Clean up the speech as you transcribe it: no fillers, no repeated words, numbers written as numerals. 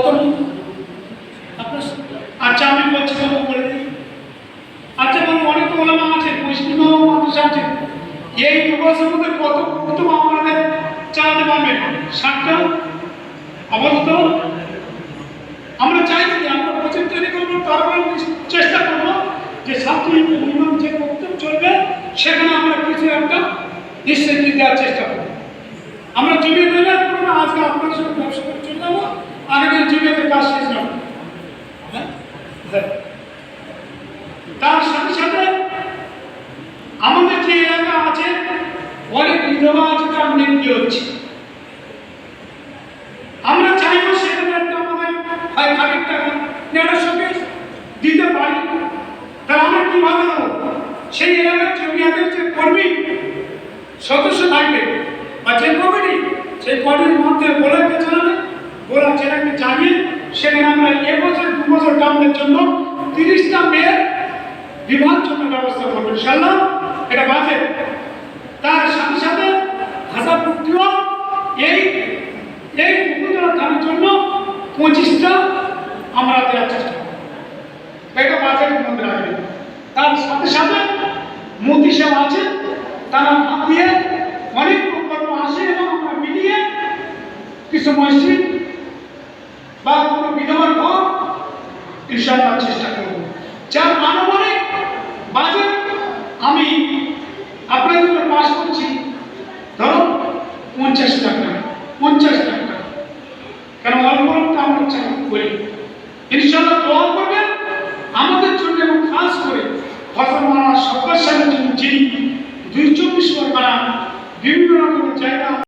কত আপনার? আচ্ছা আমি বলছি বাবু বলে দিই। আচ্ছা বাবু অনেক ওলামা আছে, বৈষ্ণব মানুষ আছে, এই 2 বছরের মধ্যে কত প্রথম আমাদের চালাতে পারবে? 60টা আপাতত। আমরা চাইছি আমরা প্রজেক্ট তৈরি করবো, তারপরে চেষ্টা করবো যে ছাত্রী মিনিমাম যে বক্তব্য চলবে সেখানে আমরা কিছু একটা নিশ্চয়ই দেওয়ার চেষ্টা করবো। আমরা জমি ডেভেলপ করবো না, আজকে আপনার সঙ্গে ব্যবসা করে চলে যাবো, আগামী জমির কাজ শেষ হবে। তার সাথে সাথে আমাদের যে এলাকা আছে অনেক বিধবা আছে, তার মৃত্যু হচ্ছে। আমরা চাইবো সেখানে একটা আমাদের হয় খানিক টাকা নেড়াশোকে দিতে পারি, তাহলে আমরা কিভাবে দেবো? সেই এলাকার জমিয়াদের যে কর্মী সদস্য থাকবে বা যে কমিটি, সেই কমিটির মধ্যে বলাকে জানাবে, বলা যেটাকে জানিয়ে সেখানে আমরা এবছর 2 বছর কামের জন্য 30টা মেয়ের বিবাহের জন্য ব্যবস্থা করবো ইনশাআল্লাহ। এটা বাজেট। তার সাথে সাথে ভাষা প্রক্রিয়া এই উপজেলা থানার জন্য 25টা আমরা দেওয়ার চেষ্টা করব। এটা বাজেটের মধ্যে রাখবে। তার সাথে সাথে মোদী সাহেব আছে, তারা হাত দিয়ে অনেক প্রকল্প আসে এবং আমরা মিলিয়ে কিছু মসজিদ বা কোনো বিধবার ঘর ইনশাআল্লাহ চেষ্টা করব। যার আনুমানিক বাজেট আমি আপনাদের জন্য পাস করছি ধরো 50 লাখ টাকা। 50 লাখ টাকা কেন অল্পটা আমরা চাই করি। ইনশাআল্লাহ দোয়া করবেন আমাদের জন্য এবং খাস করে ফজল মাওলানা সরকার সাহেবের জন্য, যিনি 224 পরগনা বিভিন্ন রকমের জায়গা